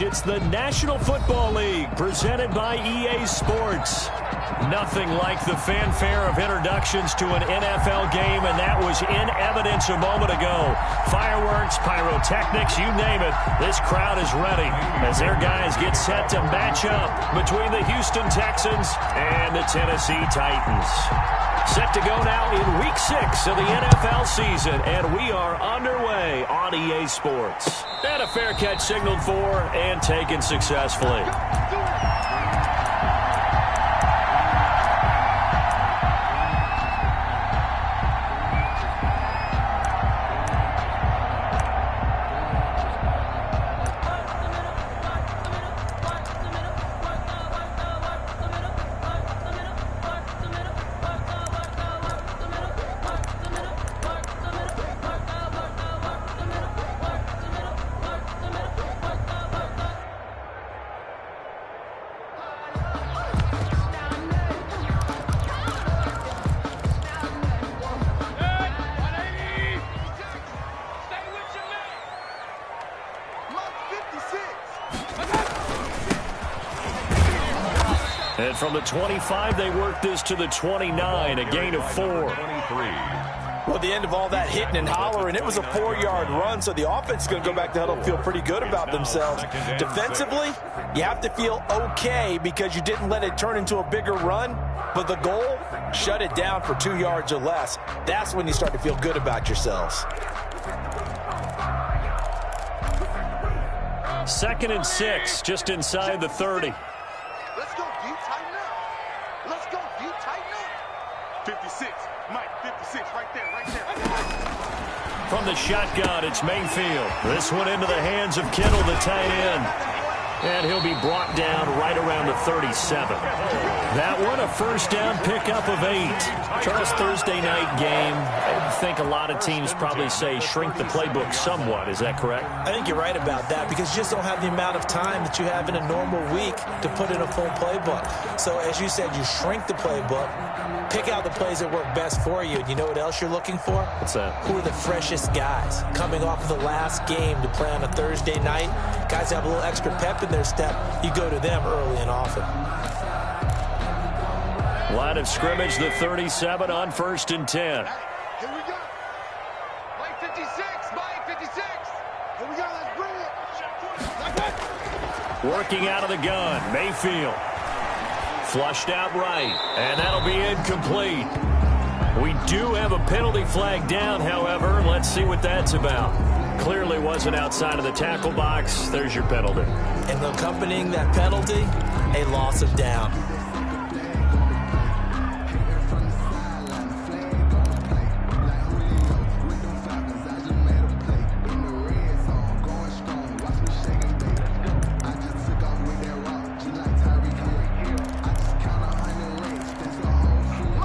It's the National Football League presented by EA Sports. Nothing like the fanfare of introductions to an NFL game, and that was in evidence a moment ago. Fireworks, pyrotechnics, you name it. This crowd is ready as their guys get set to match up between the Houston Texans and the Tennessee Titans. Set to go now in Week 6 of the NFL season, and we are underway on EA Sports. And a fair catch signaled for and taken successfully. And from the 25, they work this to the 29, a gain of 4. Well, the end of all that hitting and hollering, it was a 4-yard run, so the offense is going to go back to huddle and feel pretty good about themselves. Defensively, you have to feel okay because you didn't let it turn into a bigger run, but the goal, shut it down for 2 yards or less. That's when you start to feel good about yourselves. 2nd and 6, just inside the 30. Let's go, D, tighten up. Let's go, D, tighten up. 56, Mike, 56, right there. From the shotgun, it's Mayfield. This one into the hands of Kittle, the tight end. And he'll be brought down right around the 37. That one, a first down pickup of 8. Charles, Thursday night game, I think a lot of teams probably say shrink the playbook somewhat. Is that correct? I think you're right about that because you just don't have the amount of time that you have in a normal week to put in a full playbook. So as you said, you shrink the playbook, pick out the plays that work best for you. And you know what else you're looking for? What's that? Who are the freshest guys coming off of the last game to play on a Thursday night? Guys have a little extra pep in their step. You go to them early and often. Line of scrimmage, the 37 on 1st and 10. Here we go. Mike 56, Mike 56. Here we go, let's bring it. Working out of the gun, Mayfield. Flushed out right, and that'll be incomplete. We do have a penalty flag down, however. Let's see what that's about. Clearly wasn't outside of the tackle box. There's your penalty. And accompanying that penalty, a loss of down.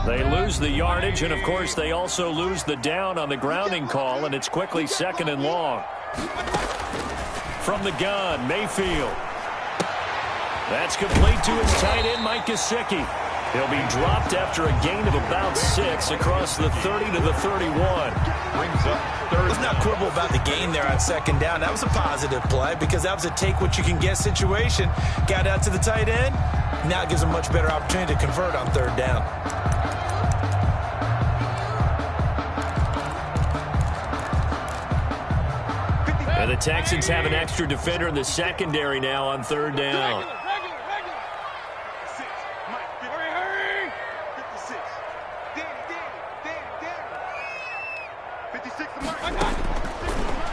They lose the yardage, and of course they also lose the down on the grounding call, and it's quickly 2nd and long. From the gun, Mayfield. That's complete to his tight end, Mike Gesicki. He'll be dropped after a gain of about 6 across the 30 to the 31. Brings up 3rd. Let's not quibble about the gain there on 2nd down. That was a positive play because that was a take-what-you-can-get situation. Got out to the tight end. Now it gives them a much better opportunity to convert on 3rd down. And the Texans have an extra defender in the secondary now on 3rd down.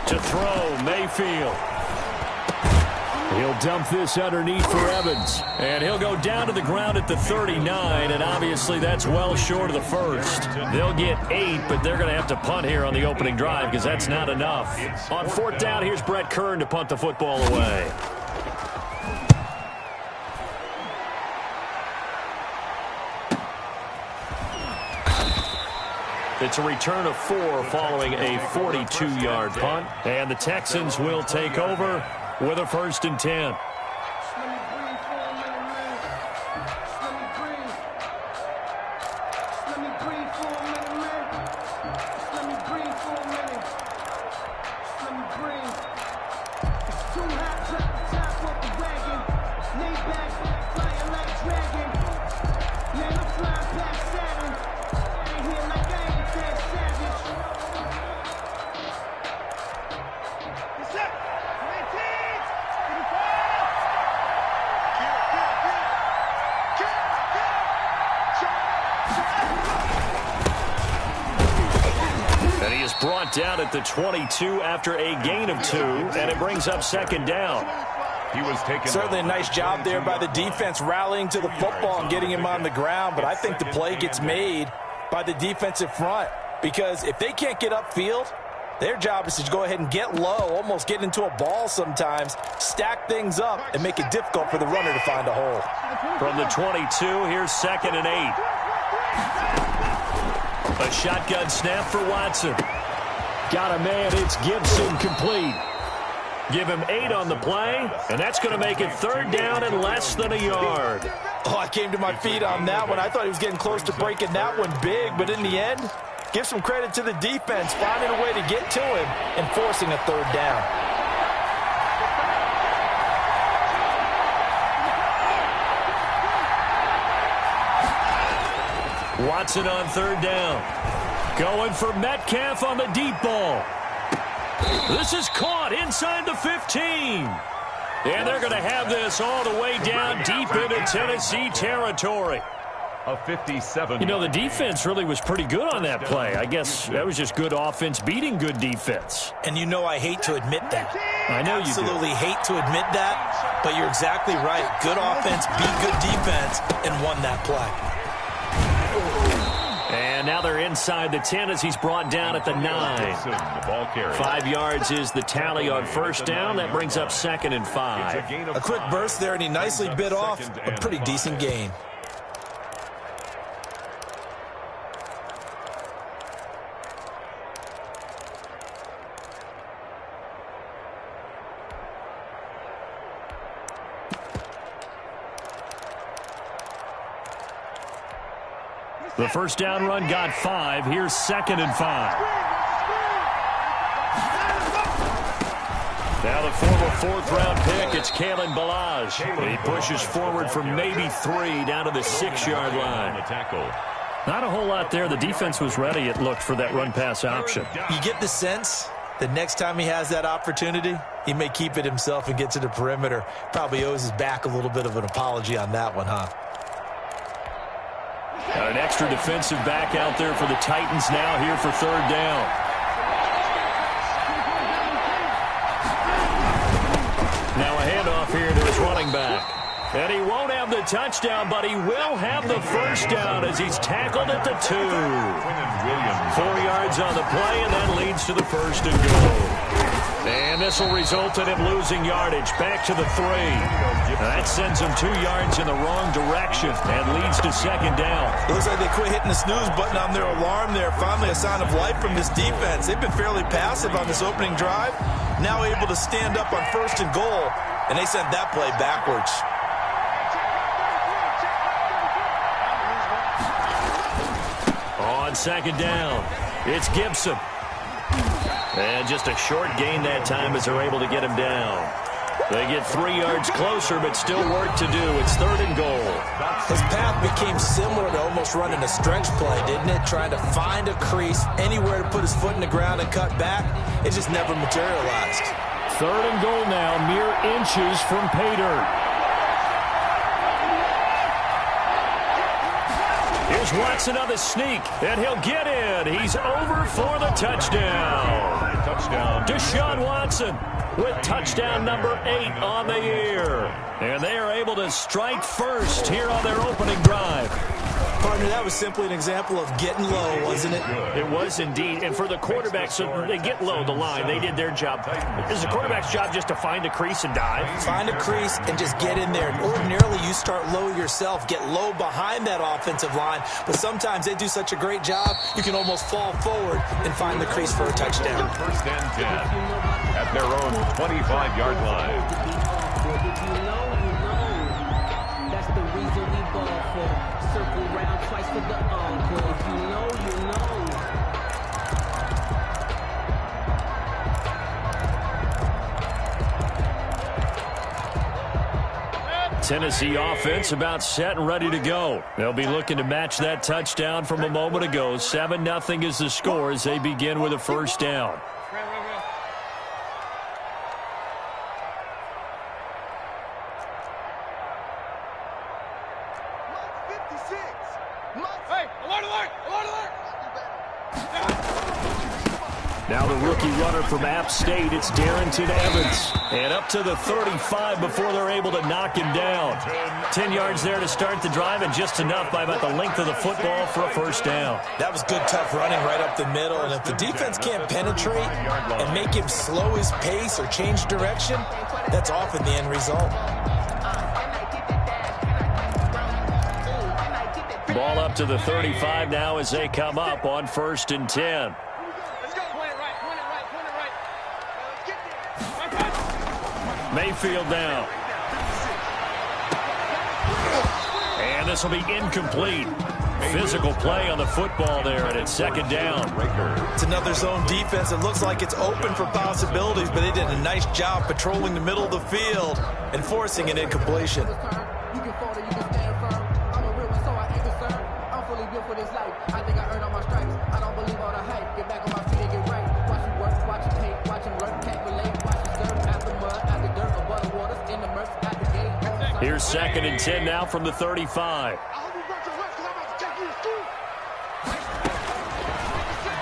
To throw, Mayfield. He'll dump this underneath for Evans. And he'll go down to the ground at the 39, and obviously that's well short of the first. They'll get 8, but they're going to have to punt here on the opening drive because that's not enough. On 4th down, here's Brett Kern to punt the football away. It's a return of 4 following a 42-yard punt. And the Texans will take over with a 1st and 10. he is brought down at the 22 after a gain of 2, and it brings up second down. He was taken. Certainly a nice job there by the defense rallying to the football and getting him on the ground, but I think the play gets made by the defensive front because if they can't get upfield, their job is to go ahead and get low, almost get into a ball sometimes, stack things up, and make it difficult for the runner to find a hole. From the 22, here's 2nd and 8. A shotgun snap for Watson. Got a man, it's Gibson complete. Give him 8 on the play, and that's going to make it 3rd down and less than a yard. Oh, I came to my feet on that one. I thought he was getting close to breaking that one big, but in the end, give some credit to the defense, finding a way to get to him and forcing a 3rd down. Watson on 3rd down. Going for Metcalf on the deep ball. This is caught inside the 15. And they're going to have this all the way down deep into Tennessee territory. A 57. You know, the defense really was pretty good on that play. I guess that was just good offense beating good defense. And you know I hate to admit that. I know you do. Absolutely hate to admit that, but you're exactly right. Good offense beat good defense and won that play. And now they're inside the 10 as he's brought down at the 9. 5 yards is the tally on 1st down. That brings up 2nd and 5. A quick burst there, and he nicely bit off a pretty decent gain. The 1st down run got 5. Here's 2nd and 5. Now the former 4th-round pick, it's Kalen Ballage. He pushes forward for maybe 3 down to the 6-yard line. Not a whole lot there. The defense was ready, it looked, for that run-pass option. You get the sense that next time he has that opportunity, he may keep it himself and get to the perimeter. Probably owes his back a little bit of an apology on that one, huh? Got an extra defensive back out there for the Titans now here for 3rd down. Now a handoff here to his running back. And he won't have the touchdown, but he will have the 1st down as he's tackled at the 2. 4 yards on the play, and that leads to the 1st and goal. And this will result in him losing yardage back to the 3. That sends him 2 yards in the wrong direction and leads to 2nd down. Looks like they quit hitting the snooze button on their alarm there. Finally a sign of life from this defense. They've been fairly passive on this opening drive. Now able to stand up on 1st and goal, and they sent that play backwards. On 2nd down, it's Gibson. And just a short gain that time as they're able to get him down. They get 3 yards closer, but still work to do. It's 3rd and goal. His path became similar to almost running a stretch play, didn't it? Trying to find a crease, anywhere to put his foot in the ground and cut back. It just never materialized. 3rd and goal now, mere inches from pay dirt. Here's Watson on the sneak, and he'll get in. He's over for the touchdown. Deshaun Watson with touchdown number 8 on the year. And they are able to strike first here on their opening drive. Partner, that was simply an example of getting low, wasn't it? It was indeed. And for the quarterback, so they get low the line. They did their job. It's the quarterback's job just to find a crease and dive. Find a crease and just get in there. And ordinarily, you start low yourself, get low behind that offensive line. But sometimes they do such a great job, you can almost fall forward and find the crease for a touchdown. 1st and 10 at their own 25-yard line. That's the reason we ball for. Circle round twice for the encore. If you know, you know. Tennessee offense about set and ready to go. They'll be looking to match that touchdown from a moment ago. 7-0 is the score as they begin with a 1st down. Now the rookie runner from App State, it's Darrington Evans. And up to the 35 before they're able to knock him down. 10 yards there to start the drive, and just enough by about the length of the football for a first down. That was good, tough running right up the middle. And if the defense can't penetrate and make him slow his pace or change direction, that's often the end result. Ball up to the 35 now as they come up on 1st and 10. Mayfield now. And this will be incomplete. Physical play on the football there, and it's 2nd down. It's another zone defense. It looks like it's open for possibilities, but they did a nice job patrolling the middle of the field and forcing an incompletion. Here's 2nd and 10 now from the 35.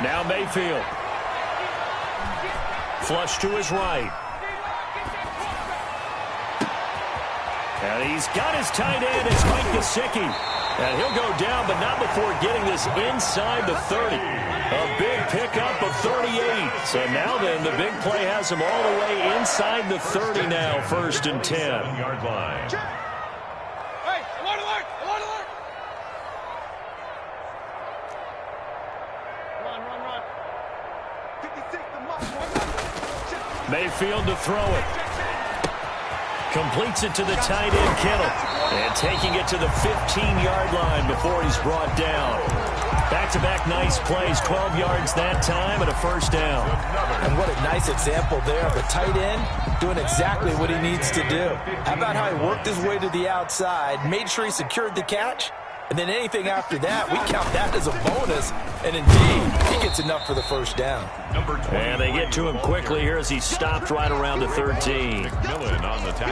Now Mayfield. Flush to his right. And he's got his tight end. It's Mike Gesicki. And he'll go down, but not before getting this inside the 30. A big pickup of 38. So now then, the big play has him all the way inside the 30 now, 1st and 10. Yard line. Hey, alert, alert, alert, alert. Run. 56 to Mark. Mayfield to throw it. Completes it to the tight end, Kittle. And taking it to the 15-yard line before he's brought down. Back-to-back nice plays, 12 yards that time and a 1st down. And what a nice example there of a tight end doing exactly what he needs to do. How about how he worked his way to the outside, made sure he secured the catch, and then anything after that, we count that as a bonus. And indeed, he gets enough for the 1st down. And they get to him quickly here as he stopped right around the 13.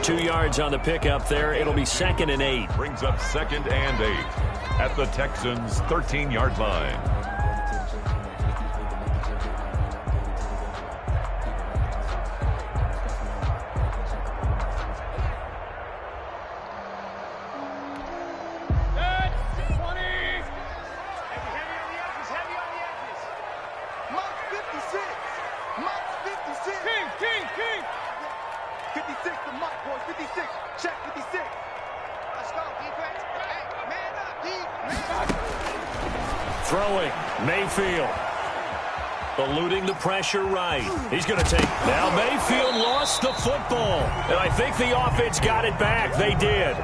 2 yards on the pickup there. It'll be 2nd and 8. Brings up 2nd and 8 at the Texans' 13-yard line. Throwing, Mayfield. Eluding the pressure right. He's going to take. Now Mayfield lost the football. And I think the offense got it back. They did.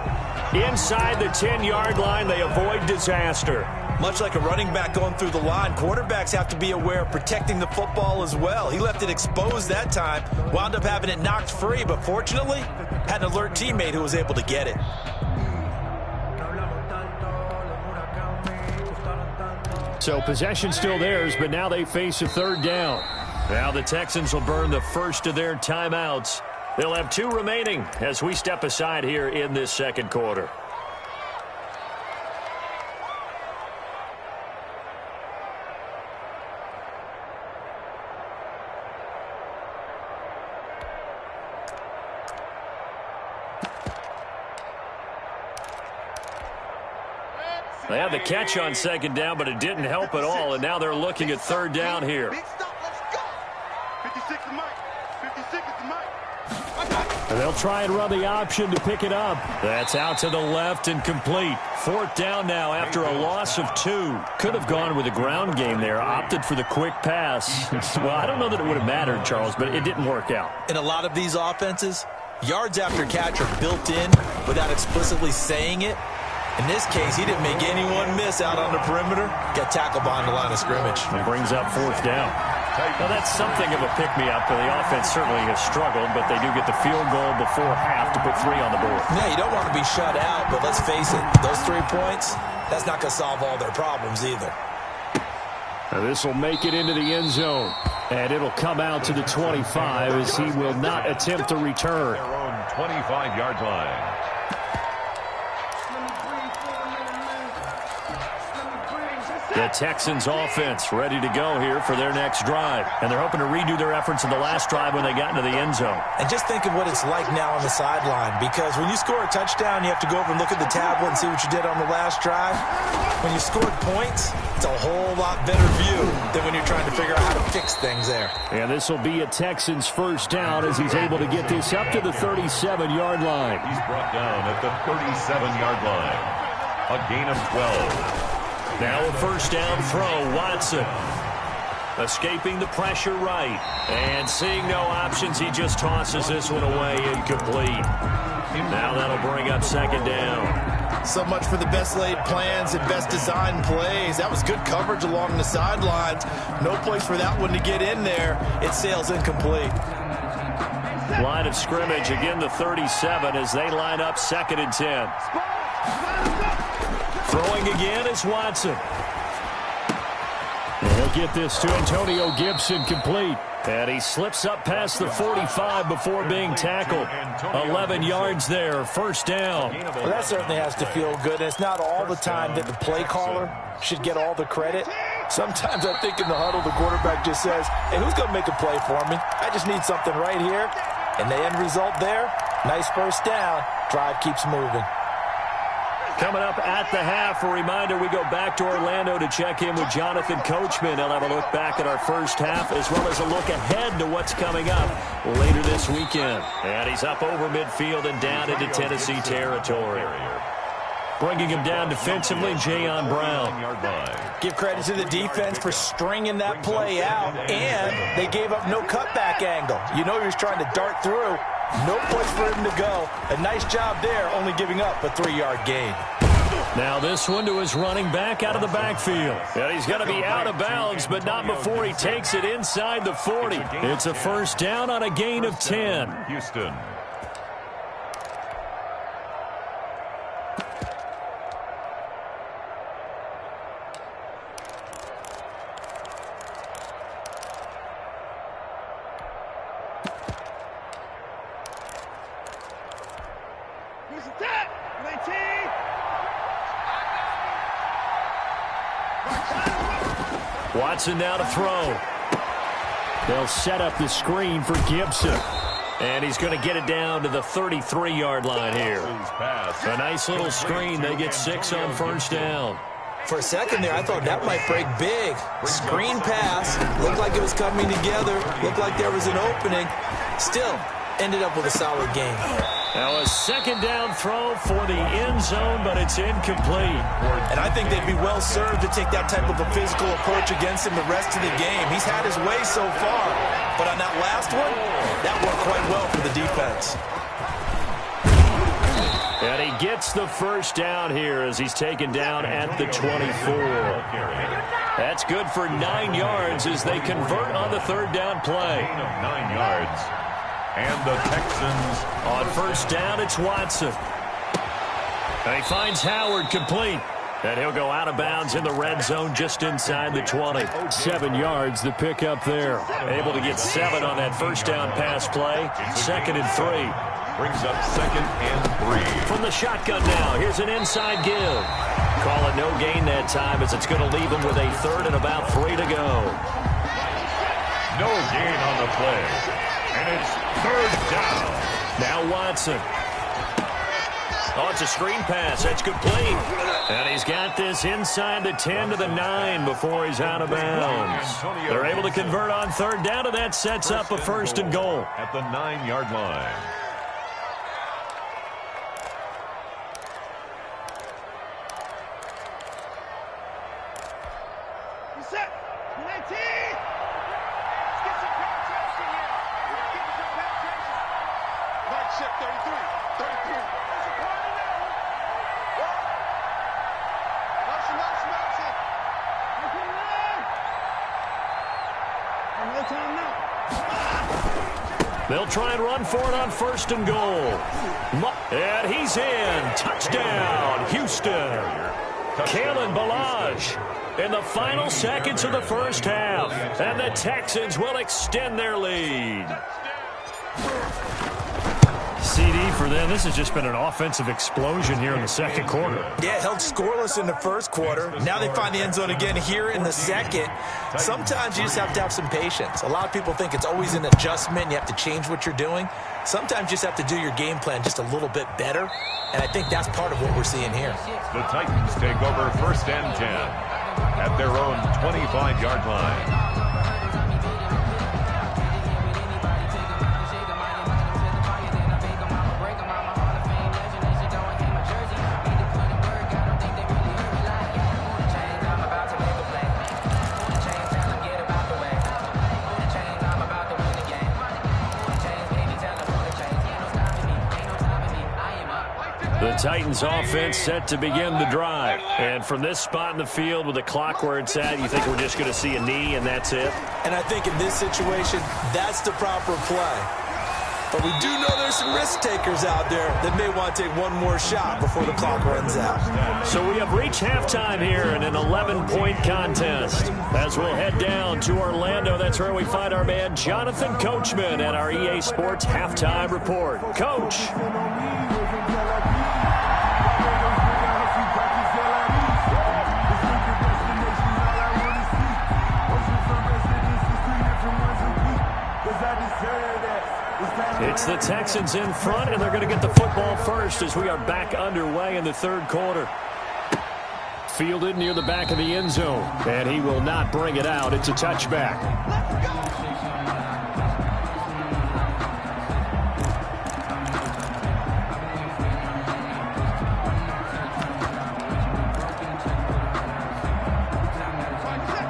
Inside the 10-yard line, they avoid disaster. Much like a running back going through the line, quarterbacks have to be aware of protecting the football as well. He left it exposed that time, wound up having it knocked free, but fortunately, had an alert teammate who was able to get it. So possession still theirs, but now they face a 3rd down. Now the Texans will burn the first of their timeouts. They'll have 2 remaining as we step aside here in this 2nd quarter. They had the catch on 2nd down, but it didn't help at all, and now they're looking at 3rd down here. Big stop, let's go. 56 to Mike. 56 to Mike. And they'll try and run the option to pick it up. That's out to the left and complete. 4th down now after a loss of 2. Could have gone with a ground game there. Opted for the quick pass. Well, I don't know that it would have mattered, Charles, but it didn't work out. In a lot of these offenses, yards after catch are built in without explicitly saying it. In this case, he didn't make anyone miss out on the perimeter. Got tackled behind the line of scrimmage. And brings up 4th down. Now, that's something of a pick-me-up. The offense certainly has struggled, but they do get the field goal before half to put 3 on the board. Yeah, you don't want to be shut out, but let's face it, those 3 points, that's not going to solve all their problems either. Now, this will make it into the end zone, and it'll come out to the 25 as he will not attempt to return. Their own 25-yard line. The Texans offense ready to go here for their next drive. And they're hoping to redo their efforts in the last drive when they got into the end zone. And just think of what it's like now on the sideline, because when you score a touchdown, you have to go over and look at the tablet and see what you did on the last drive. When you scored points, it's a whole lot better view than when you're trying to figure out how to fix things there. And this will be a Texans first down as he's able to get this up to the 37-yard line. He's brought down at the 37-yard line. A gain of 12. Now a first down throw, Watson. Escaping the pressure right. And seeing no options, he just tosses this one away, incomplete. Now that'll bring up second down. So much for the best laid plans and best designed plays. That was good coverage along the sidelines. No place for that one to get in there. It sails incomplete. Line of scrimmage, again the 37 as they line up 2nd and 10. Throwing again is Watson. And he'll get this to Antonio Gibson complete. And he slips up past the 45 before being tackled. 11 yards there, first down. Well, that certainly has to feel good. It's not all the time that the play caller should get all the credit. Sometimes I think in the huddle, the quarterback just says, hey, who's going to make a play for me? I just need something right here. And the end result there, nice first down. Drive keeps moving. Coming up at the half, a reminder, we go back to Orlando to check in with Jonathan Coachman. He'll have a look back at our first half as well as a look ahead to what's coming up later this weekend. And he's up over midfield and down into Tennessee territory. Bringing him down defensively, Jayon Brown. Give credit to the defense for stringing that play out, and they gave up no cutback angle. You know he was trying to dart through. No place for him to go. A nice job there, only giving up a 3-yard gain. Now this one to his running back out of the backfield. And he's going to be out of bounds, but not before he takes it inside the 40. It's a first down on a gain of 10. Houston. Watson now to throw. They'll set up the screen for Gibson. And he's going to get it down to the 33-yard line here. A nice little screen. They get 6 on first down. For a second there, I thought that might break big. Screen pass. Looked like it was coming together. Looked like there was an opening. Still, ended up with a solid game. Now a second down throw for the end zone, but it's incomplete. And I think they'd be well served to take that type of a physical approach against him the rest of the game. He's had his way so far. But on that last one, that worked quite well for the defense. And he gets the first down here as he's taken down at the 24. That's good for 9 yards as they convert on the third down play. 9 yards. And the Texans. On first down, it's Watson. And he finds Howard complete. And he'll go out of bounds in the red zone just inside the 20. 7 yards the pick up there. Able to get 7 on that first down pass play. 2nd and 3. Brings up 2nd and 3. From the shotgun now, here's an inside give. Call it no gain that time as it's going to leave him with a 3rd and about 3 to go. No gain on the play. And it's 3rd down. Now Watson. Oh, it's a screen pass. That's complete. And he's got this inside the 10 to the 9 before he's out of bounds. They're able to convert on third down, and that sets up a 1st and goal. At the 9-yard line. Set. 19. Let's get some penetration here. Let's get some penetration. Night shift 33. 33. There's a party now. Motion. Another time now. They'll try and run for it on 1st and goal. And he's in. Touchdown, Houston. Kalen Ballage in the final seconds of the first half. And the Texans will extend their lead. CeeDee TD for them. This has just been an offensive explosion here in the second quarter. Yeah, held scoreless in the first quarter. Now they find the end zone again here in the second. Sometimes you just have to have some patience. A lot of people think it's always an adjustment. You have to change what you're doing. Sometimes you just have to do your game plan just a little bit better, and I think that's part of what we're seeing here. The Titans take over 1st and 10 at their own 25-yard line. The Titans offense set to begin the drive. And from this spot in the field with the clock where it's at, you think we're just going to see a knee and that's it? And I think in this situation, that's the proper play. But we do know there's some risk takers out there that may want to take one more shot before the clock runs out. So we have reached halftime here in an 11-point contest. As we'll head down to Orlando, that's where we find our man Jonathan Coachman at our EA Sports Halftime Report. Coach. It's the Texans in front, and they're going to get the football first as we are back underway in the third quarter. Fielded near the back of the end zone, and he will not bring it out. It's a touchback.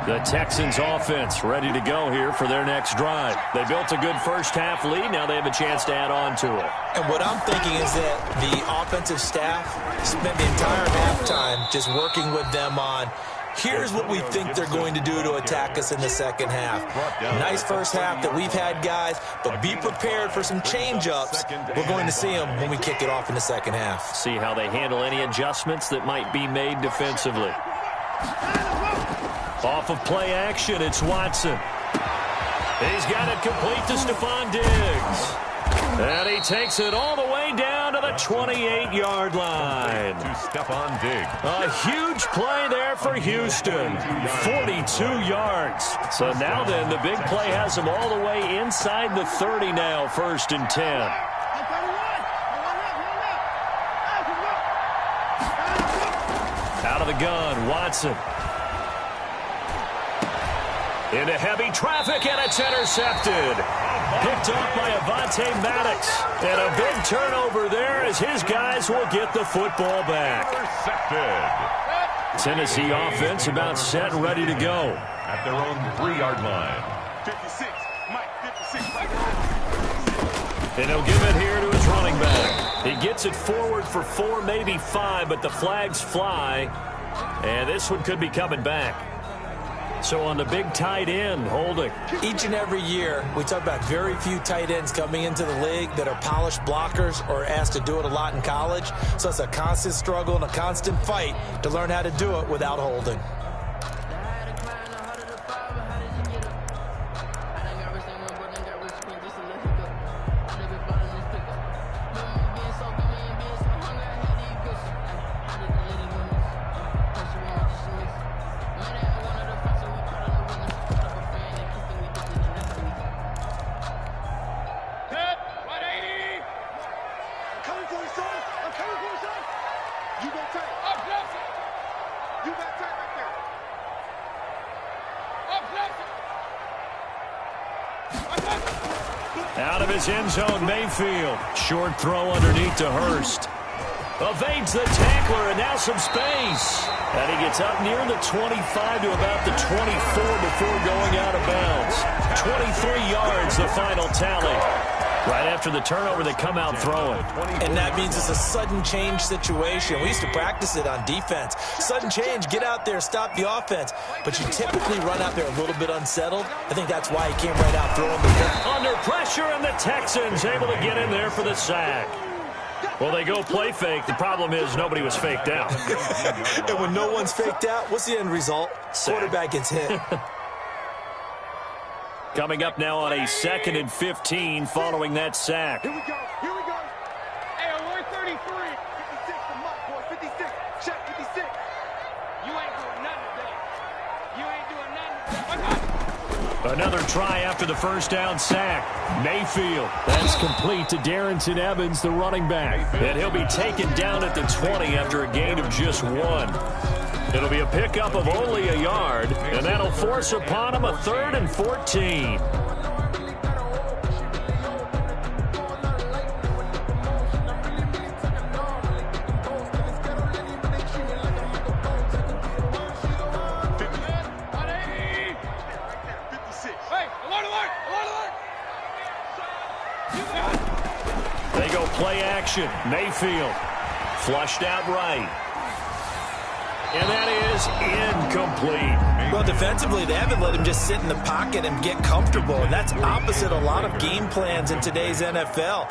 The Texans offense ready to go here for their next drive. They built a good first half lead. Now they have a chance to add on to it. And what I'm thinking is that the offensive staff spent the entire halftime just working with them on, here's what we think they're going to do to attack us in the second half. Nice first half that we've had, guys, but be prepared for some change-ups. We're going to see them when we kick it off in the second half. See how they handle any adjustments that might be made defensively. Off of play action, it's Watson. He's got it complete to Stephon Diggs. And he takes it all the way down to the 28-yard line. To Stephon Diggs. A huge play there for Houston. 42 yards. So now then, the big play has him all the way inside the 30 now, 1st and 10. Out of the gun, Watson. Into heavy traffic, and it's intercepted. Picked up by Avonte Maddox. And a big turnover there as his guys will get the football back. Intercepted. Tennessee offense about set and ready to go. At their own 3-yard line. 56, Mike, 56. And he'll give it here to his running back. He gets it forward for 4, maybe 5, but the flags fly. And this one could be coming back. So on the big tight end, holding. Each and every year, we talk about very few tight ends coming into the league that are polished blockers or asked to do it a lot in college. So it's a constant struggle and a constant fight to learn how to do it without holding. Out of his end zone, Mayfield. Short throw underneath to Hurst. Evades the tackler, and now some space. And he gets up near the 25 to about the 24 before going out of bounds. 23 yards, the final tally. Right after the turnover, they come out throwing. And that means it's a sudden change situation. We used to practice it on defense. Sudden change, get out there, stop the offense. But you typically run out there a little bit unsettled. I think that's why he came right out throwing the ball. Under pressure, and the Texans able to get in there for the sack. Well, they go play fake. The problem is nobody was faked out. And when no one's faked out, what's the end result? Quarterback gets hit. Coming up now on a 2nd and 15 following that sack. Here we go. Another try after the first down sack. Mayfield. That's complete to Darrington Evans, the running back. And he'll be taken down at the 20 after a gain of just 1. It'll be a pickup of only a yard, and that'll force upon him a 3rd and 14. They go play action. Mayfield flushed out right. And that is incomplete. Well, defensively, they haven't let him just sit in the pocket and get comfortable. And that's opposite a lot of game plans in today's NFL.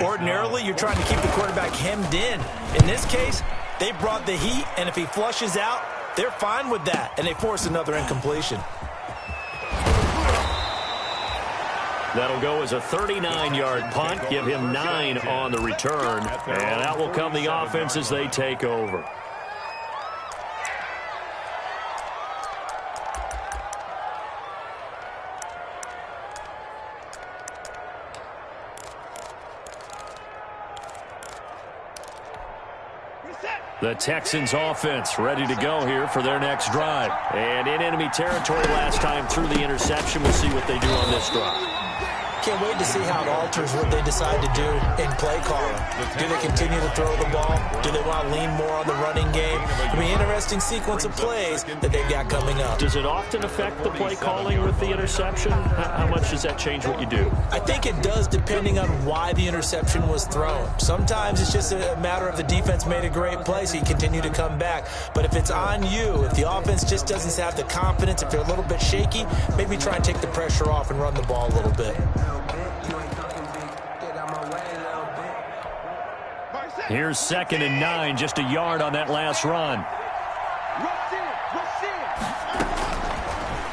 Ordinarily, you're trying to keep the quarterback hemmed in. In this case, they brought the heat, and if he flushes out, they're fine with that. And they force another incompletion. That'll go as a 39-yard punt. Give him 9 on the return. And out will come the offense as they take over. The Texans offense ready to go here for their next drive. And in enemy territory last time through the interception. We'll see what they do on this drive. Can't wait to see how it alters what they decide to do in play calling. Do they continue to throw the ball? Do they want to lean more on the running game? It'll be an interesting sequence of plays that they've got coming up. Does it often affect the play calling with the interception? How much does that change what you do? I think it does, depending on why the interception was thrown. Sometimes it's just a matter of the defense made a great play, so you continue to come back. But if it's on you, if the offense just doesn't have the confidence, if they're a little bit shaky, maybe try and take the pressure off and run the ball a little bit. Here's 2nd and 9, just a yard on that last run.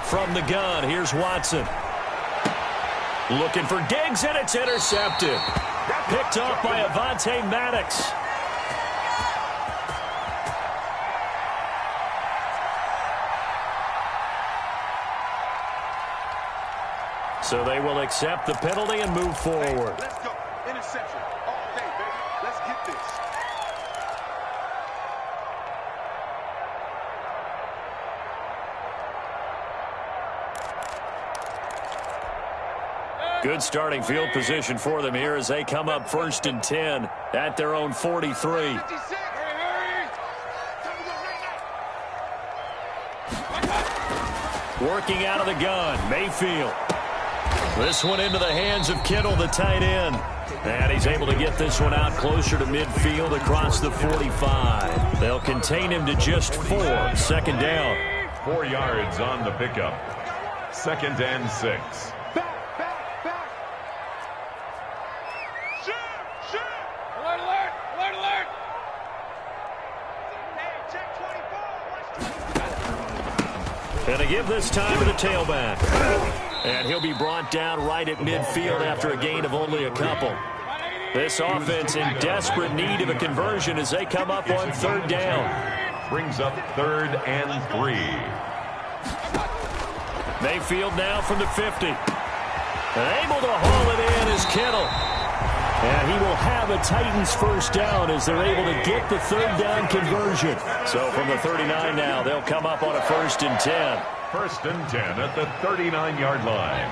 From the gun, here's Watson. Looking for Diggs, and it's intercepted. Picked off by Avonte Maddox. So they will accept the penalty and move forward. Let's go. Interception. All day, baby. Let's get this. Good starting field position for them here as they come up 1st and 10 at their own 43. Working out of the gun, Mayfield. This one into the hands of Kittle, the tight end. And he's able to get this one out closer to midfield across the 45. They'll contain him to just 4. 2nd down. 4 yards on the pickup. 2nd and 6. Back. Shoot. Alert. Alert. Hey, check 24. And to give this time to the tailback. And he'll be brought down right at midfield after a gain of only a couple. This offense in desperate need of a conversion as they come up on 3rd down. Brings up 3rd and 3. Mayfield now from the 50. And able to haul it in is Kittle. And he will have a Titans 1st down as they're able to get the 3rd down conversion. So from the 39 now, they'll come up on a 1st and 10. 1st and 10 at the 39-yard line.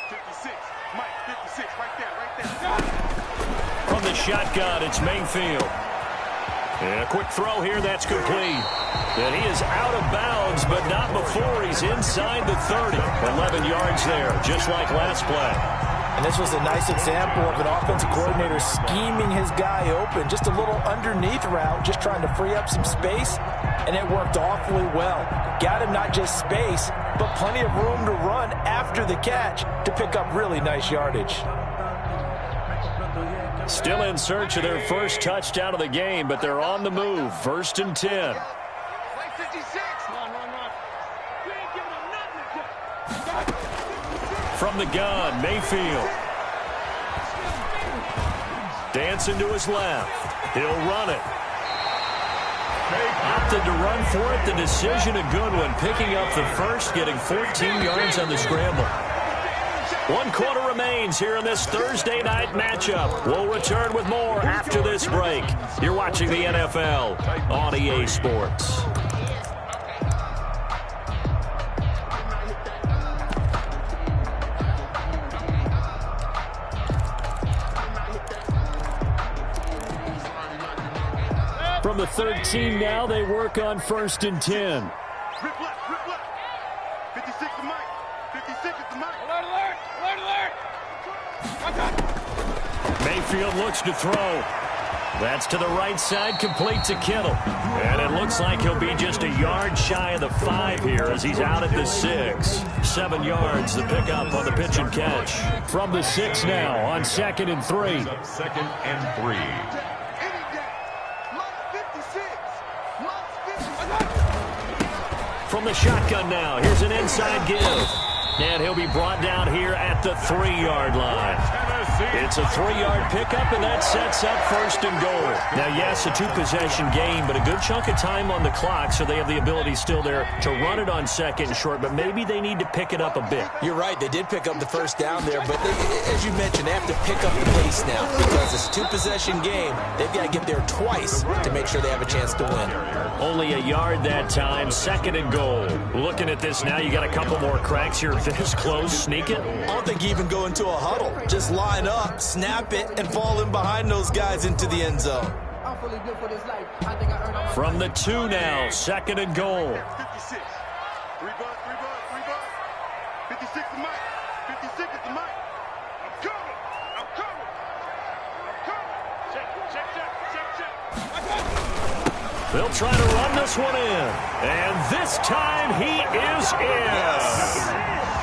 56. Mike, 56. Right there. From the shotgun, it's Mayfield. And a quick throw here, that's complete. And he is out of bounds, but not before he's inside the 30. 11 yards there, just like last play. And this was a nice example of an offensive coordinator scheming his guy open. Just a little underneath route, just trying to free up some space, and it worked awfully well. Got him not just space, but plenty of room to run after the catch to pick up really nice yardage. Still in search of their first touchdown of the game, but they're on the move. 1st and 10. Play 56. Run. We ain't giving them nothing. From the gun, Mayfield. Dancing to his left. He'll run it. Opted to run for it. The decision a good one. Picking up the first, getting 14 yards on the scramble. 1 quarter remains here in this Thursday night matchup. We'll return with more after this break. You're watching the NFL on EA Sports. From the 13 now, they work on 1st and 10. Rip left. 56 to Mike. 56 to Mike. Alert! Mayfield looks to throw. That's to the right side, complete to Kittle. And it looks like he'll be just a yard shy of the 5 here as he's out at the 6. 7 yards, the pickup on the pitch and catch. From the 6 now on 2nd and 3. 2nd and 3. From the shotgun now, here's an inside give. And he'll be brought down here at the 3-yard line. It's a 3-yard pickup, and that sets up 1st and goal. Now, yes, a 2-possession game, but a good chunk of time on the clock, so they have the ability still there to run it on 2nd and short, but maybe they need to pick it up a bit. You're right. They did pick up the first down there, but as you mentioned, they have to pick up the pace now because it's a 2-possession game. They've got to get there twice to make sure they have a chance to win. Only a yard that time, 2nd and goal. Looking at this now, you got a couple more cracks here. This close, sneak it. I don't think you even go into a huddle. Just line up, snap it, and fall in behind those guys into the end zone. From the 2 now, 2nd and goal. 56. 3 bucks. 56 to Mike. 56 to Mike. I'm coming. Check. They'll try to run this one in. And this time he is in.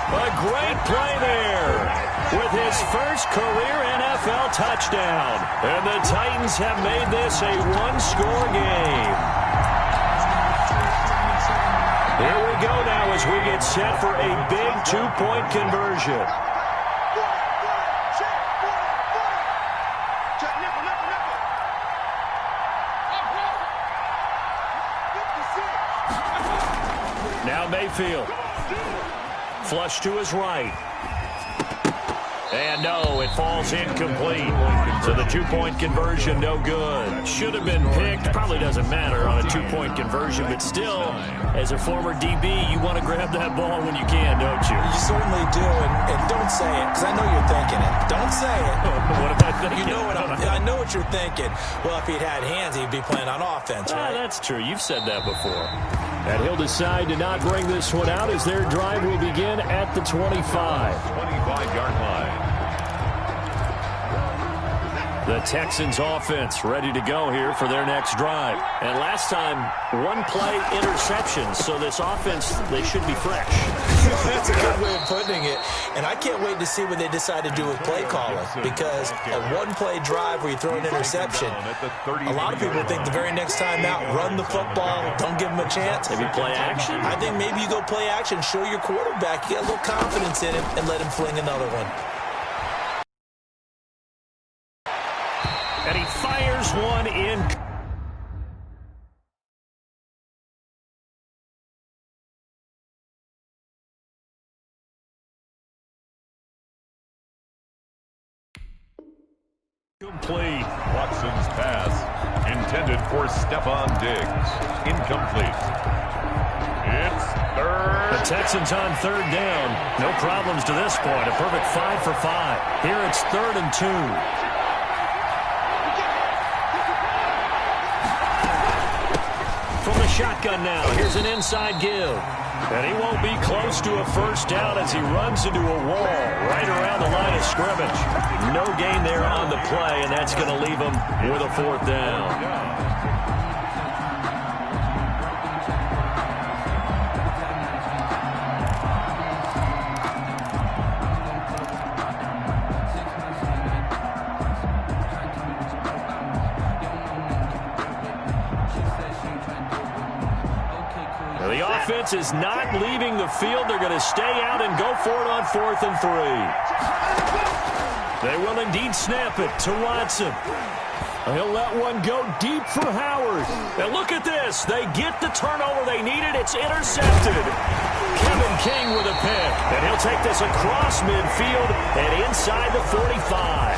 A great play there with his first career NFL touchdown. And the Titans have made this a 1-score game. Here we go now as we get set for a big 2-point conversion. Now Mayfield. Flush to his right. And no, it falls incomplete. So the 2-point conversion, no good. Should have been picked. Probably doesn't matter on a 2-point conversion, but still, as a former DB, you want to grab that ball when you can, don't you? You certainly do, and don't say it, because I know you're thinking it. Don't say it. What am I thinking? You know what I know what you're thinking. Well, if he'd had hands, he'd be playing on offense, right? That's true. You've said that before. And he'll decide to not bring this one out as their drive will begin at the 25. 25-yard line. The Texans offense ready to go here for their next drive. And last time, 1-play interception. So this offense, they should be fresh. That's a good way of putting it. And I can't wait to see what they decide to do with play calling. Because a 1-play drive where you throw an interception, a lot of people think the very next time out, run the football, don't give them a chance. Maybe play action? I think maybe you go play action, show your quarterback, you get a little confidence in him, and let him fling another one. And he fires one in. Complete. Watson's pass intended for Stephon Diggs. Incomplete. It's third. The Texans on 3rd down. No problems to this point. A perfect 5 for 5. Here it's 3rd and 2. From the shotgun now, here's an inside give. And he won't be close to a first down as he runs into a wall right around the line of scrimmage. No gain there on the play, and that's going to leave him with a 4th down. The offense is not leaving the field. They're going to stay out and go for it on 4th and 3. They will indeed snap it to Watson. He'll let one go deep for Howard. And look at this. They get the turnover they needed. It's intercepted. Kevin King with a pick. And he'll take this across midfield and inside the 45.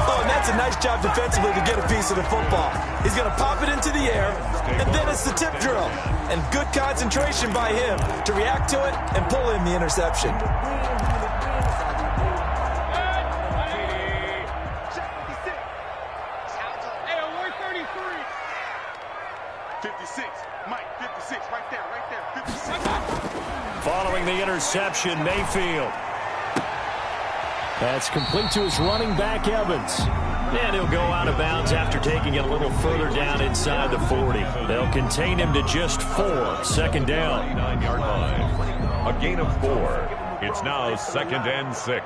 Oh, and that's a nice job defensively to get a piece of the football. He's going to pop it into the air, and then it's the tip drill. And good concentration by him to react to it and pull in the interception. Following the interception, Mayfield. That's complete to his running back, Evans. And he'll go out of bounds after taking it a little further down inside the 40. They'll contain him to just 4. Second down. 9-yard line. A gain of 4. It's now 2nd and 6.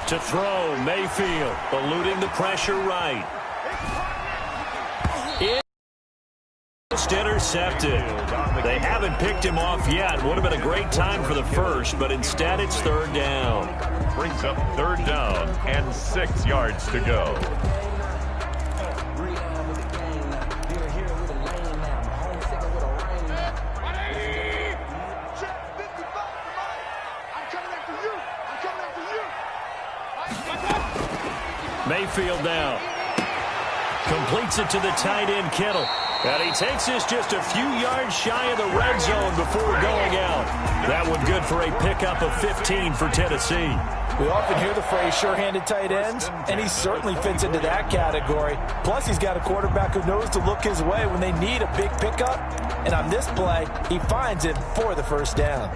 To throw, Mayfield, eluding the pressure right. Just intercepted. They haven't picked him off yet. Would have been a great time for the first, but instead it's 3rd down. Brings up 3rd down and 6 yards to go. Mayfield now. Completes it to the tight end, Kittle. And he takes this just a few yards shy of the red zone before going out. That one good for a pickup of 15 for Tennessee. We often hear the phrase sure-handed tight ends, and he certainly fits into that category. Plus, he's got a quarterback who knows to look his way when they need a big pickup. And on this play, he finds it for the 1st down.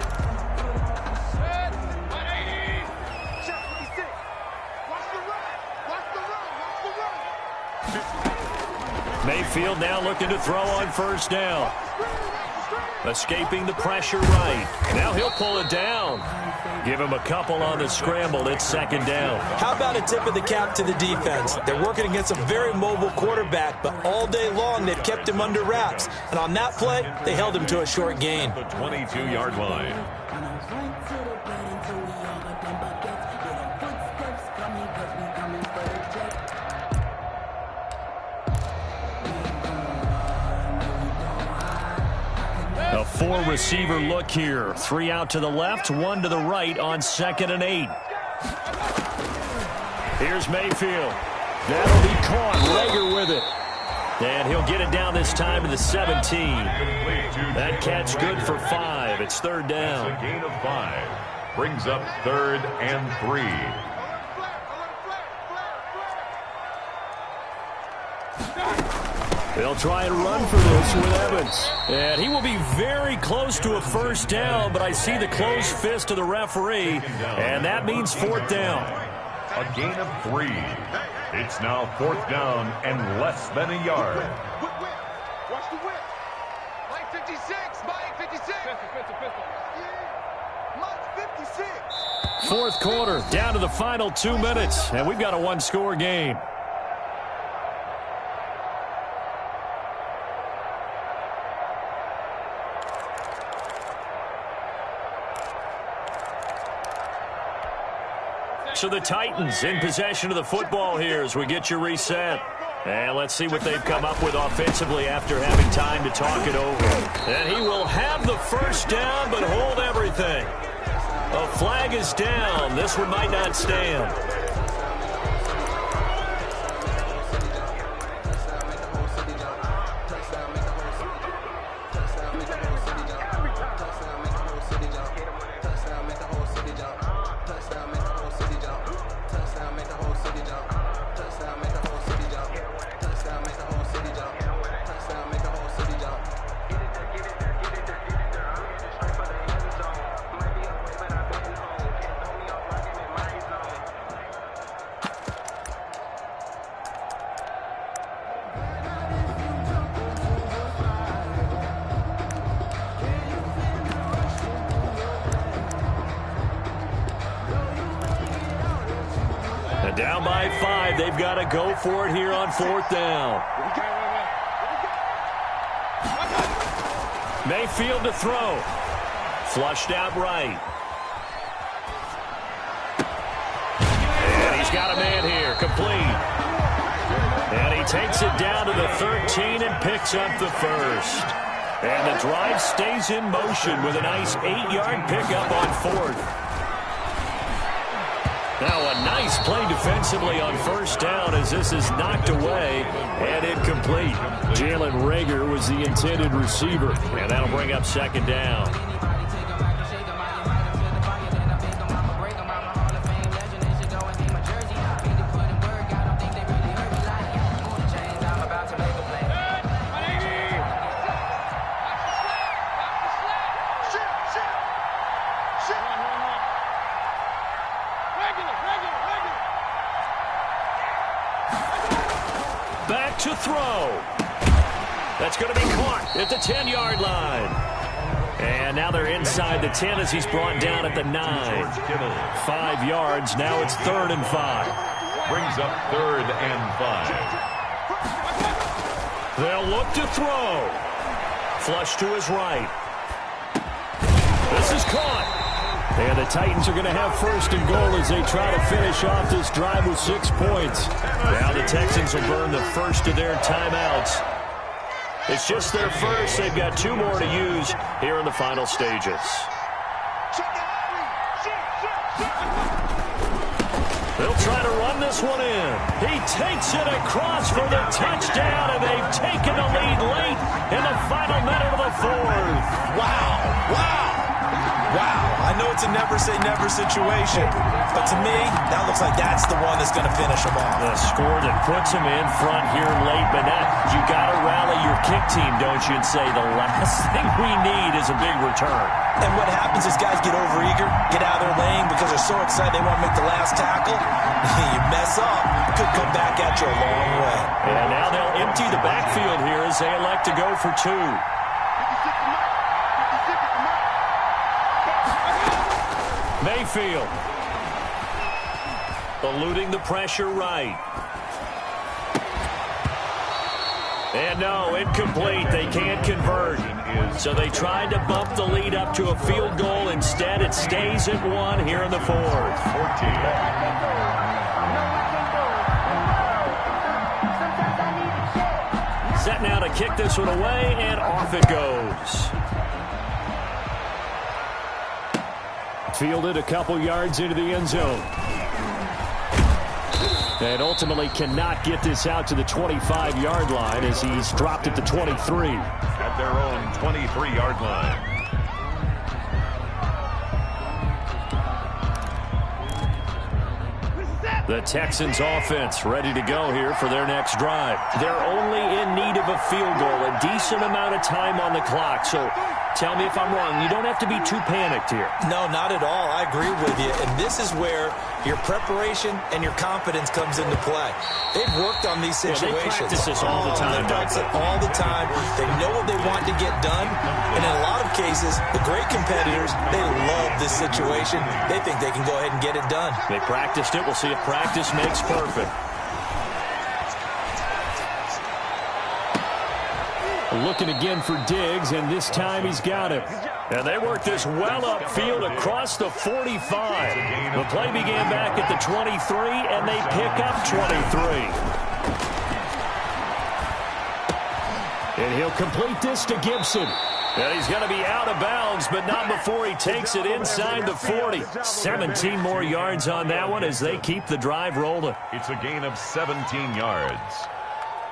Mayfield now looking to throw on 1st down. Escaping the pressure right. Now he'll pull it down. Give him a couple on the scramble. It's 2nd down. How about a tip of the cap to the defense? They're working against a very mobile quarterback, but all day long they've kept him under wraps. And on that play, they held him to a short gain. The 22-yard line. A 4-receiver look here. 3 out to the left, 1 to the right on 2nd and 8. Here's Mayfield. That'll be caught. Rager with it. And he'll get it down this time to the 17. That catch good for 5. It's 3rd down. That's a gain of 5. Brings up 3rd and 3. They'll try and run for this with Evans. And he will be very close to a 1st down, but I see the closed fist of the referee, and that means 4th down. A gain of 3. It's now 4th down and less than a yard. Watch the whip. Mike 56. Mike 56. Mike 56. 4th quarter, down to the final 2 minutes, and we've got a 1-score game. So the Titans in possession of the football here as we get you reset. And let's see what they've come up with offensively after having time to talk it over. And he will have the 1st down, but hold everything. A flag is down. This one might not stand. Down by 5. They've got to go for it here on 4th down. Mayfield to throw. Flushed out right. And he's got a man here. Complete. And he takes it down to the 13 and picks up the first. And the drive stays in motion with a nice 8-yard pickup on 4th. Now a nice play defensively on 1st down as this is knocked away and incomplete. Jalen Reagor was the intended receiver, and that'll bring up 2nd down. Back to throw. That's going to be caught at the 10-yard line. And now they're inside the 10 as he's brought down at the 9. 5 yards. Now it's 3rd and 5. Brings up 3rd and 5. They'll look to throw. Flush to his right. This is caught. And the Titans are going to have 1st and goal as they try to finish off this drive with 6 points. Now the Texans will burn the first of their timeouts. It's just their first. They've got 2 more to use here in the final stages. They'll try to run this one in. He takes it across for the touchdown, and they've taken the lead late in the final minute of the 4th. Wow. Wow. Wow, I know it's a never-say-never situation, but to me, that looks like that's the one that's going to finish them off. The score that puts them in front here late, but now you got to rally your kick team, don't you, and say the last thing we need is a big return. And what happens is guys get overeager, get out of their lane because they're so excited they want to make the last tackle. You mess up, could come back at you a long way. And now they'll empty the backfield here as they elect to go for 2. Mayfield eluding the pressure right. And no, incomplete. They can't convert. So they tried to bump the lead up to a field goal. Instead, it stays at 1 here in the 4th. Set now to kick this one away, and off it goes. Fielded a couple yards into the end zone. And ultimately cannot get this out to the 25-yard line as he's dropped at the 23. At their own 23-yard line. The Texans offense ready to go here for their next drive. They're only in need of a field goal, a decent amount of time on the clock. So tell me if I'm wrong. You don't have to be too panicked here. No, not at all. I agree with you. And this is where your preparation and your confidence comes into play. They've worked on these situations. They practice this all the time. They practice it all the time. They know what they want to get done. And in a lot of cases, the great competitors, they love this situation. They think they can go ahead and get it done. They practiced it. We'll see if practice makes perfect. Looking again for Diggs, and this time he's got it. And they work this well upfield across the 45. The play began back at the 23, and they pick up 23. And he'll complete this to Gibson. And he's going to be out of bounds, but not before he takes it inside the 40. 17 more yards on that one as they keep the drive rolling. It's a gain of 17 yards.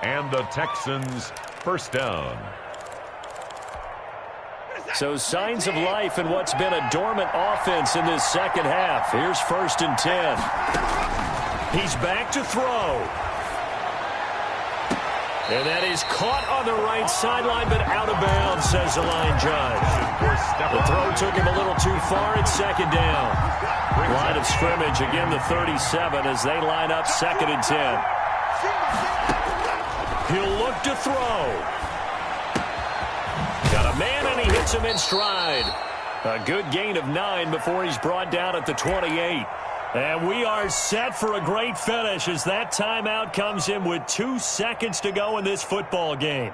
And the Texans first down. So signs of life in what's been a dormant offense in this second half. Here's 1st and 10. He's back to throw. And that is caught on the right sideline, but out of bounds, says the line judge. The throw took him a little too far. It's 2nd down. Line of scrimmage, again the 37 as they line up 2nd and 10. He'll look to throw. Got a man, and he hits him in stride. A good gain of 9 before he's brought down at the 28. And we are set for a great finish as that timeout comes in with 2 seconds to go in this football game.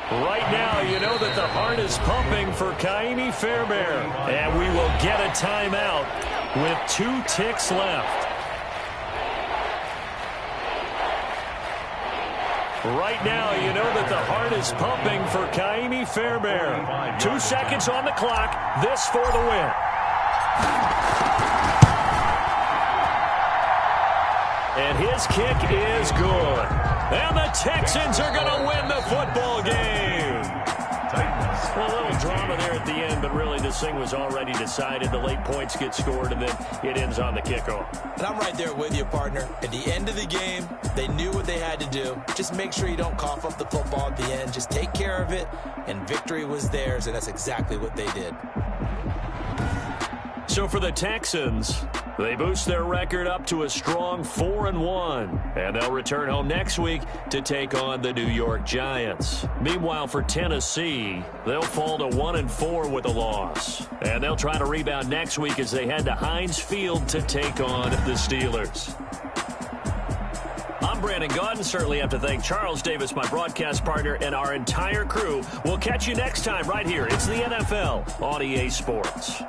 Right now, you know that the heart is pumping for Kaimi Fairbairn. And we will get a timeout with 2 ticks left. Right now, you know that the heart is pumping for Kaimi Fairbairn. 2 seconds on the clock. This for the win. And his kick is good. And the Texans are going to win the football game. Well, a little drama there at the end, but really this thing was already decided. The late points get scored, and then it ends on the kickoff. And I'm right there with you, partner. At the end of the game, they knew what they had to do. Just make sure you don't cough up the football at the end. Just take care of it, and victory was theirs, and that's exactly what they did. So for the Texans, they boost their record up to a strong 4-1, and they'll return home next week to take on the New York Giants. Meanwhile, for Tennessee, they'll fall to 1-4 with a loss, and they'll try to rebound next week as they head to Heinz Field to take on the Steelers. I'm Brandon Gaudin. Certainly have to thank Charles Davis, my broadcast partner, and our entire crew. We'll catch you next time right here. It's the NFL on EA Sports.